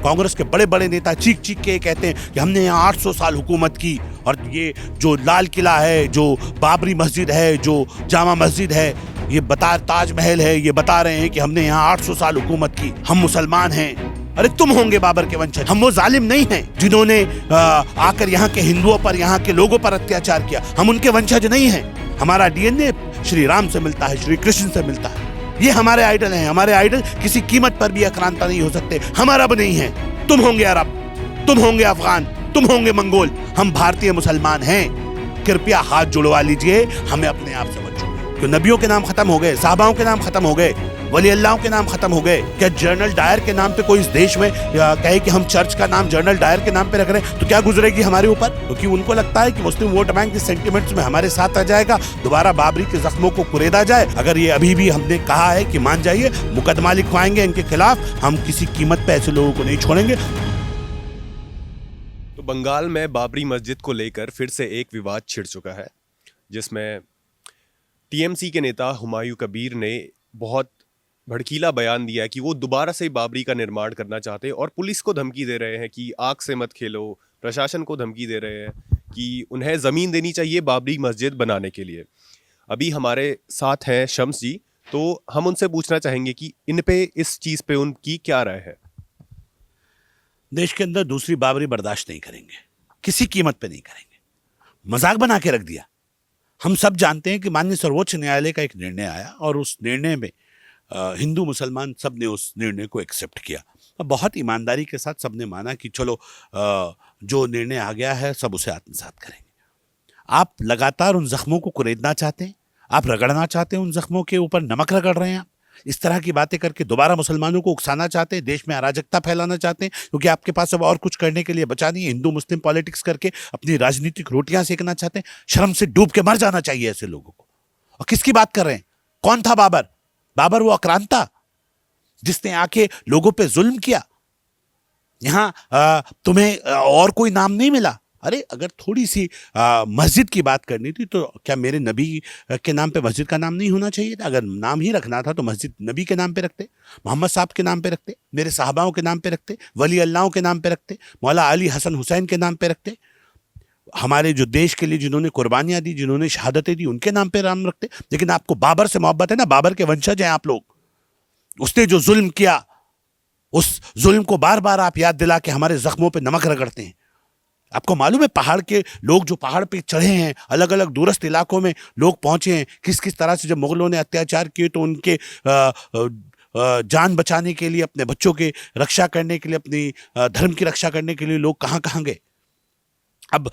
कांग्रेस के बड़े बड़े नेता चीख चीख के कहते हैं कि हमने यहाँ 800 साल हुकूमत की, और ये जो लाल किला है, जो बाबरी मस्जिद है, जो जामा मस्जिद है, ये बता ताजमहल है, ये बता रहे हैं कि हमने यहाँ 800 साल हुकूमत की, हम मुसलमान हैं। अरे तुम होंगे बाबर के वंशज, हम वो जालिम नहीं हैं जिन्होंने आकर यहाँ के हिंदुओं पर, यहाँ के लोगों पर अत्याचार किया। हम उनके वंशज नहीं हैं। हमारा डीएनए श्री राम से मिलता है, श्री कृष्ण से मिलता है। ये हमारे आइडल हैं। हमारे आइडल किसी कीमत पर भी आक्रांता नहीं हो सकते। हम अरब नहीं हैं। तुम होंगे अरब, तुम होंगे अफगान, तुम होंगे मंगोल। हम भारतीय मुसलमान हैं। कृपया हाथ जुड़वा लीजिए, हमें अपने आप से मत जोड़िए। क्यों नबियों के नाम खत्म हो गए, साहबाओं के नाम खत्म हो गए, वली अल्लाह के नाम खत्म हो गए। क्या जनरल डायर के नाम पे कोई इस देश में कहे कि हम चर्च का नाम जनरल डायर के नाम पे रख रहे हैं, तो क्या गुजरेगी हमारे ऊपर? क्योंकि उनको लगता है कि मुस्लिम वोट बैंक के सेंटिमेंट्स में हमारे साथ आ जाएगा, दोबारा बाबरी के जख्मों को कुरेदा जाए। अगर ये अभी भी हमने कहा है कि मान जाइए, मुकदमा लिखवाएंगे इनके खिलाफ, हम किसी कीमत पे ऐसे लोगों को नहीं छोड़ेंगे। तो बंगाल में बाबरी मस्जिद को लेकर फिर से एक विवाद छिड़ चुका है, जिसमें टीएमसी के नेता हुमायूं कबीर ने बहुत भड़कीला बयान दिया कि वो दोबारा से बाबरी का निर्माण करना चाहते हैं, और पुलिस को धमकी दे रहे हैं कि आग से मत खेलो। प्रशासन को धमकी दे रहे हैं कि उन्हें ज़मीन देनी चाहिए बाबरी मस्जिद बनाने के लिए। अभी हमारे साथ हैं शम्स जी, तो हम उनसे पूछना चाहेंगे कि इन पे, इस चीज़ पे उनकी क्या राय है। देश के अंदर दूसरी बाबरी बर्दाश्त नहीं करेंगे, किसी कीमत पे नहीं करेंगे। मजाक बना के रख दिया। हम सब जानते हैं कि माननीय सर्वोच्च न्यायालय का एक निर्णय आया, और उस निर्णय में हिंदू मुसलमान सब ने उस निर्णय को एक्सेप्ट किया। बहुत ईमानदारी के साथ सबने माना कि चलो जो निर्णय आ गया है सब उसे आत्मसात करेंगे। आप लगातार उन जख्मों को कुरेदना चाहते हैं, आप रगड़ना चाहते हैं, उन जख्मों के ऊपर नमक रगड़ रहे हैं। आप इस तरह की बातें करके दोबारा मुसलमानों को उकसाना चाहते हैं, देश में अराजकता फैलाना चाहते हैं, क्योंकि आपके पास अब और कुछ करने के लिए बचा नहीं है। हिंदू मुस्लिम पॉलिटिक्स करके अपनी राजनीतिक रोटियां सेकना चाहते हैं। शर्म से डूब के मर जाना चाहिए ऐसे लोगों को। और किसकी बात कर रहे हैं? कौन था बाबर? बाबर वो आक्रांता जिसने आके लोगों पे जुल्म किया। यहां तुम्हें और कोई नाम नहीं मिला। अरे अगर थोड़ी सी मस्जिद की बात करनी थी तो क्या मेरे नबी के नाम पे मस्जिद का नाम नहीं होना चाहिए था? अगर नाम ही रखना था तो मस्जिद नबी के नाम पे रखते, मोहम्मद साहब के नाम पे रखते, मेरे साहबाओं के नाम पे रखते, वली अल्लाह के नाम पे रखते, मौला अली हसन हुसैन के नाम पे रखते, हमारे जो देश के लिए जिन्होंने कुर्बानियां दी, जिन्होंने शहादतें दी, उनके नाम पे नाम रखते। लेकिन आपको बाबर से मोहब्बत है ना, बाबर के वंशज हैं आप लोग। उसने जो जुल्म किया, उस जुल्म को बार बार आप याद दिला के हमारे जख्मों पे नमक रगड़ते हैं। आपको मालूम है पहाड़ के लोग जो पहाड़ पे चढ़े हैं, अलग अलग दूरस्थ इलाकों में लोग पहुंचे हैं, किस किस तरह से जब मुगलों ने अत्याचार किए तो उनके जान बचाने के लिए, अपने बच्चों की रक्षा करने के लिए, अपनी धर्म की रक्षा करने के लिए लोग कहां कहां गए। अब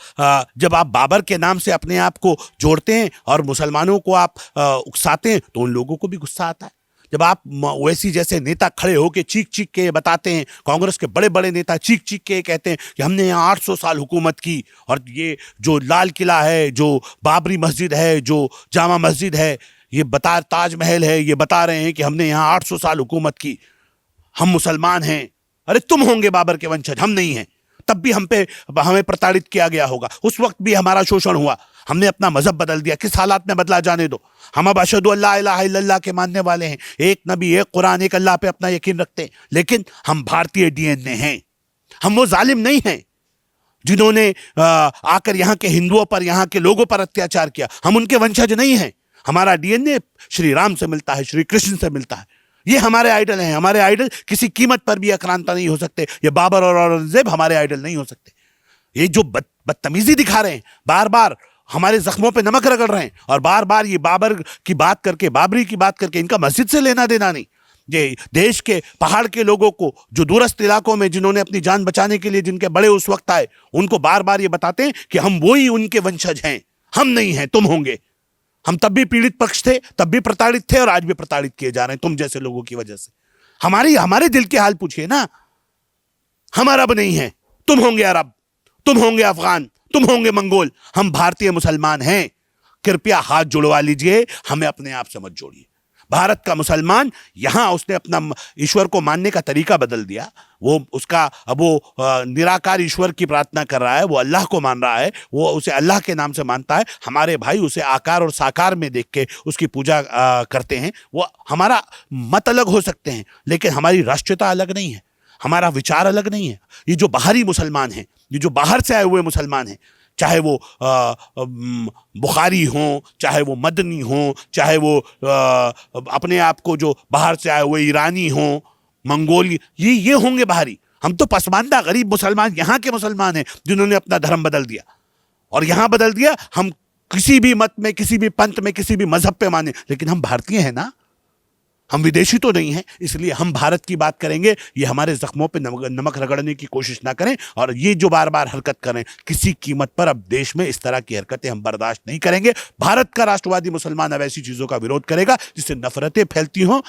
जब आप बाबर के नाम से अपने आप को जोड़ते हैं और मुसलमानों को आप उकसाते हैं तो उन लोगों को भी गुस्सा आता है। जब आप ओवैसी जैसे नेता खड़े होकर चीख चीख के बताते हैं, कांग्रेस के बड़े बड़े नेता चीख चीख के कहते हैं कि हमने यहाँ 800 साल हुकूमत की, और ये जो लाल किला है, जो बाबरी मस्जिद है, जो जामा मस्जिद है, ये बता ताजमहल है, ये बता रहे हैं कि हमने यहाँ 800 साल हुकूमत की, हम मुसलमान हैं। अरे तुम होंगे बाबर के वंशज, हम नहीं हैं। तब भी हमें प्रताड़ित किया गया होगा, उस वक्त भी हमारा शोषण हुआ। हमने अपना मजहब बदल दिया, किस हालात में बदला जाने दो। हम अब अशहदु अल्ला इलाहा इल्लल्लाह के मानने वाले हैं, एक नबी, एक कुरान, एक अल्लाह पे अपना यकीन रखते हैं। लेकिन हम भारतीय डीएनए हैं। हम वो जालिम नहीं हैं जिन्होंने आकर यहाँ के हिंदुओं पर, यहाँ के लोगों पर अत्याचार किया। हम उनके वंशज नहीं हैं। हमारा डीएनए श्री राम से मिलता है, श्री कृष्ण से मिलता है। ये हमारे आइडल हैं। हमारे आइडल किसी कीमत पर भी आक्रांता नहीं हो सकते। ये बाबर और औरंगजेब हमारे आइडल नहीं हो सकते। ये जो बदतमीजी दिखा रहे हैं, बार बार हमारे जख्मों पे नमक रगड़ रहे हैं, और बार बार ये बाबर की बात करके, बाबरी की बात करके, इनका मस्जिद से लेना देना नहीं। ये देश के पहाड़ के लोगों को, जो दूरस्थ इलाकों में जिन्होंने अपनी जान बचाने के लिए, जिनके बड़े उस वक्त आए, उनको बार बार ये बताते हैं कि हम वही उनके वंशज हैं। हम नहीं हैं, तुम होंगे। हम तब भी पीड़ित पक्ष थे, तब भी प्रताड़ित थे, और आज भी प्रताड़ित किए जा रहे हैं तुम जैसे लोगों की वजह से। हमारे दिल के हाल पूछिए ना। हम अरब नहीं हैं। तुम होंगे अरब, तुम होंगे अफगान, तुम होंगे मंगोल। हम भारतीय मुसलमान हैं। कृपया हाथ जुड़वा लीजिए, हमें अपने आप से मत जोड़िए। भारत का मुसलमान यहां उसने अपना ईश्वर को मानने का तरीका बदल दिया। अब वो निराकार ईश्वर की प्रार्थना कर रहा है, वो अल्लाह को मान रहा है, वो उसे अल्लाह के नाम से मानता है। हमारे भाई उसे आकार और साकार में देख के उसकी पूजा करते हैं। वो हमारा मत अलग हो सकते हैं, लेकिन हमारी राष्ट्रीयता अलग नहीं है। हमारा विचार अलग नहीं है। ये जो बाहरी मुसलमान हैं, ये जो बाहर से आए हुए मुसलमान हैं, चाहे वो बुखारी हों, चाहे वो मदनी हों, चाहे वो अपने आप को जो बाहर से आए हुए ईरानी हों, मंगोली, ये होंगे बाहरी। हम तो पसमानदा गरीब मुसलमान यहाँ के मुसलमान हैं जिन्होंने अपना धर्म बदल दिया, और यहाँ बदल दिया। हम किसी भी मत में, किसी भी पंथ में, किसी भी मजहब पे माने, लेकिन हम भारतीय हैं ना, हम विदेशी तो नहीं हैं। इसलिए हम भारत की बात करेंगे। ये हमारे जख्मों पे नमक रगड़ने की कोशिश ना करें, और ये जो बार बार हरकत करें, किसी कीमत पर अब देश में इस तरह की हरकतें हम बर्दाश्त नहीं करेंगे। भारत का राष्ट्रवादी मुसलमान अब ऐसी चीजों का विरोध करेगा जिससे नफरतें फैलती हों।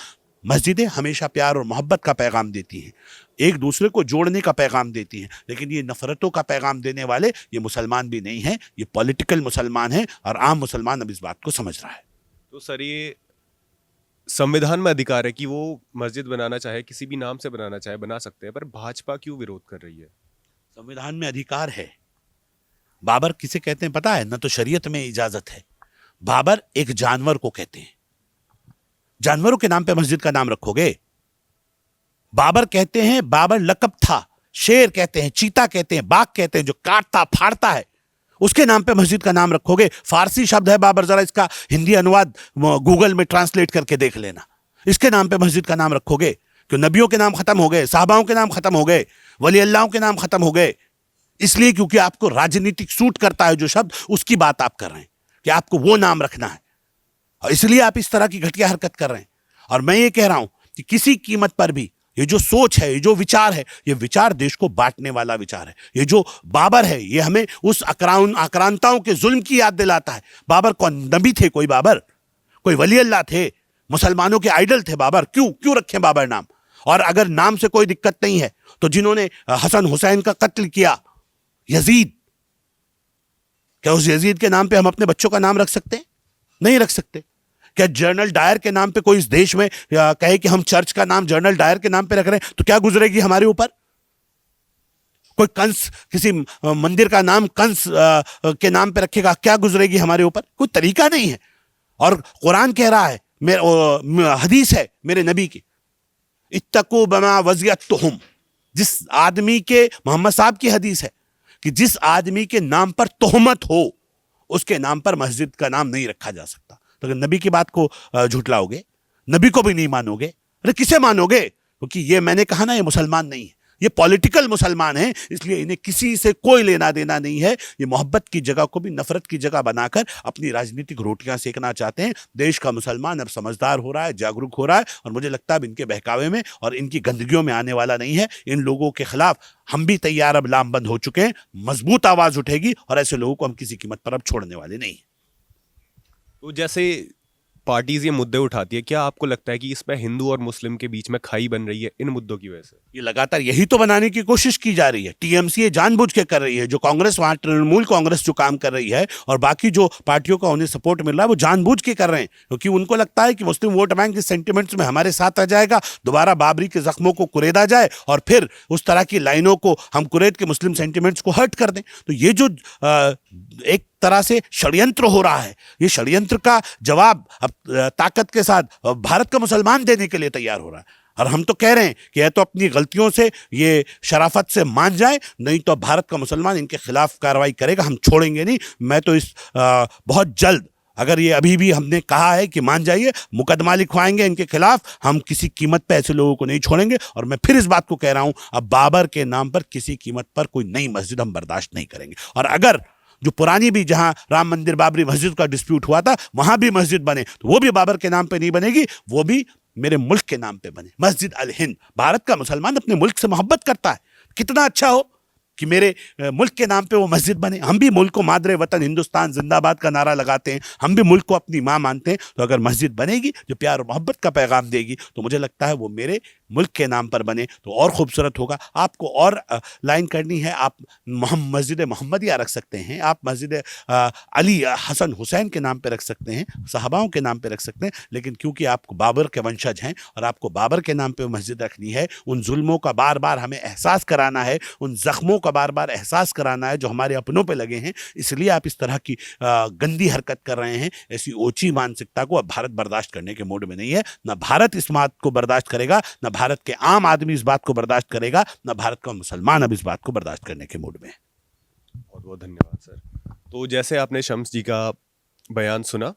मस्जिदें हमेशा प्यार और मोहब्बत का पैगाम देती हैं, एक दूसरे को जोड़ने का पैगाम देती हैं, लेकिन ये नफरतों का पैगाम देने वाले ये मुसलमान भी नहीं हैं, ये पॉलिटिकल मुसलमान हैं, और आम मुसलमान अब इस बात को समझ रहा है। तो सर, ये संविधान में अधिकार है कि वो मस्जिद बनाना चाहे, किसी भी नाम से बनाना चाहे, बना सकते हैं, पर भाजपा क्यों विरोध कर रही है? संविधान में अधिकार है। बाबर किसे कहते हैं पता है? न तो शरीयत में इजाजत है। बाबर एक जानवर को कहते हैं। जानवरों के नाम पे मस्जिद का नाम रखोगे? बाबर कहते हैं, बाबर लकब था। शेर कहते हैं, चीता कहते हैं, बाघ कहते हैं, जो काटता फाड़ता है, उसके नाम पे मस्जिद का नाम रखोगे? फारसी शब्द है बाबर, जरा इसका हिंदी अनुवाद गूगल में ट्रांसलेट करके देख लेना। इसके नाम पे मस्जिद का नाम रखोगे? क्यों? नबियों के नाम खत्म हो गए, साहबाओं के नाम खत्म हो गए, वली अल्लाहों के नाम खत्म हो गए। इसलिए क्योंकि आपको राजनीतिक सूट करता है जो शब्द, उसकी बात आप कर रहे हैं कि आपको वो नाम रखना है, और इसलिए आप इस तरह की घटिया हरकत कर रहे हैं। और मैं ये कह रहा हूं कि किसी कीमत पर भी ये जो सोच है, ये जो विचार है, ये विचार देश को बांटने वाला विचार है। ये जो बाबर है, ये हमें उस आक्रांताओं के जुल्म की याद दिलाता है। बाबर कौन? नबी थे कोई? बाबर कोई वली अल्लाह थे? मुसलमानों के आइडल थे बाबर। क्यों रखें बाबर नाम? और अगर नाम से कोई दिक्कत नहीं है तो जिन्होंने हसन हुसैन का कत्ल किया, यजीद, क्या उस यजीद के नाम पे हम अपने बच्चों का नाम रख सकते हैं? नहीं रख सकते। क्या जनरल डायर के नाम पे कोई इस देश में कहे कि हम चर्च का नाम जनरल डायर के नाम पे रख रहे हैं, तो क्या गुजरेगी हमारे ऊपर? कोई कंस, किसी मंदिर का नाम कंस के नाम पे रखेगा, क्या गुजरेगी हमारे ऊपर? कोई तरीका नहीं है। और कुरान कह रहा है, हदीस है मेरे नबी की, इत्तकू बमा वज़ियतुहुम। जिस आदमी के, मोहम्मद साहब की हदीस है कि जिस आदमी के नाम पर तोहमत हो, उसके नाम पर मस्जिद का नाम नहीं रखा जा सकता। तो अगर नबी की बात को झुटलाओगे, नबी को भी नहीं मानोगे, अरे किसे मानोगे? क्योंकि ये मैंने कहा ना, ये मुसलमान नहीं है, ये पॉलिटिकल मुसलमान है। इसलिए इन्हें किसी से कोई लेना देना नहीं है। ये मोहब्बत की जगह को भी नफरत की जगह बनाकर अपनी राजनीतिक रोटियां सेकना चाहते हैं। देश का मुसलमान अब समझदार हो रहा है, जागरूक हो रहा है, और मुझे लगता है अब इनके बहकावे में और इनकी गंदगियों में आने वाला नहीं है। इन लोगों के खिलाफ हम भी तैयार, अब लामबंद हो चुके हैं। मजबूत आवाज उठेगी, और ऐसे लोगों को हम किसी कीमत पर अब छोड़ने वाले नहीं हैं। तो जैसे पार्टीज ये मुद्दे उठाती है, क्या आपको लगता है कि इसमें हिंदू और मुस्लिम के बीच में खाई बन रही है इन मुद्दों की वजह से? ये लगातार यही तो बनाने की कोशिश की जा रही है। टीएमसी ये जानबूझ के कर रही है। जो कांग्रेस, वहां तृणमूल कांग्रेस जो काम कर रही है, और बाकी जो पार्टियों का उन्हें सपोर्ट मिल रहा है, वो जानबूझ के कर रहे हैं, क्योंकि उनको लगता है कि मुस्लिम वोट बैंक के सेंटिमेंट्स में हमारे साथ आ जाएगा, दोबारा बाबरी के जख्मों को कुरेदा जाए, और फिर उस तरह की लाइनों को हम कुरेद के मुस्लिम सेंटिमेंट्स को हर्ट कर दें। तो ये जो एक तरह से षड्यंत्र हो रहा है, ये षड्यंत्र का जवाब अब ताकत के साथ भारत का मुसलमान देने के लिए तैयार हो रहा है। और हम तो कह रहे हैं कि या तो अपनी गलतियों से ये शराफत से मान जाए, नहीं तो भारत का मुसलमान इनके खिलाफ कार्रवाई करेगा। हम छोड़ेंगे नहीं। मैं तो इस बहुत जल्द, अगर ये अभी भी हमने कहा है कि मान जाइए, मुकदमा लिखवाएंगे इनके खिलाफ। हम किसी कीमत पर ऐसे लोगों को नहीं छोड़ेंगे। और मैं फिर इस बात को कह रहा हूं, अब बाबर के नाम पर किसी कीमत पर कोई नई मस्जिद हम बर्दाश्त नहीं करेंगे। और अगर जो पुरानी भी, जहां राम मंदिर बाबरी मस्जिद का डिस्प्यूट हुआ था, वहां भी मस्जिद बने, तो वो भी बाबर के नाम पे नहीं बनेगी, वो भी मेरे मुल्क के नाम पे बने, मस्जिद अल हिंद। भारत का मुसलमान अपने मुल्क से मोहब्बत करता है। कितना अच्छा हो कि मेरे मुल्क के नाम पे वो मस्जिद बने। हम भी मुल्क को मादरे वतन हिंदुस्तान जिंदाबाद का नारा लगाते हैं, हम भी मुल्क को अपनी माँ मानते हैं। तो अगर मस्जिद बनेगी जो प्यार और मोहब्बत का पैगाम देगी, तो मुझे लगता है वो मेरे मुल्क के नाम पर बने तो और खूबसूरत होगा। आपको और लाइन करनी है, आप मस्जिद मोहम्मदिया रख सकते हैं, आप मस्जिद अली हसन हुसैन के नाम पे रख सकते हैं, सहाबाओं के नाम पे रख सकते हैं। लेकिन क्योंकि आपको बाबर के वंशज हैं और आपको बाबर के नाम पे मस्जिद रखनी है, उन जुल्मों का बार बार हमें एहसास कराना है, उन जख्मों का बार बार एहसास कराना है जो हमारे अपनों पे लगे हैं, इसलिए आप इस तरह की गंदी हरकत कर रहे हैं। ऐसी ओछी मानसिकता को अब भारत बर्दाश्त करने के मूड में नहीं है। ना भारत इस बात को बर्दाश्त करेगा, ना भारत के आम आदमी इस बात को बर्दाश्त करेगा, ना भारत का मुसलमान अब इस बात को बर्दाश्त करने के मूड में है। बहुत बहुत धन्यवाद सर। तो जैसे आपने शम्स जी का बयान सुना,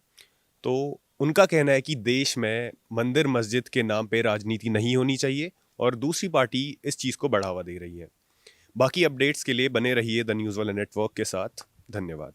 तो उनका कहना है कि देश में मंदिर मस्जिद के नाम पे राजनीति नहीं होनी चाहिए और दूसरी पार्टी इस चीज़ को बढ़ावा दे रही है। बाकी अपडेट्स के लिए बने रहिए द न्यूज़ वाला नेटवर्क के साथ। धन्यवाद।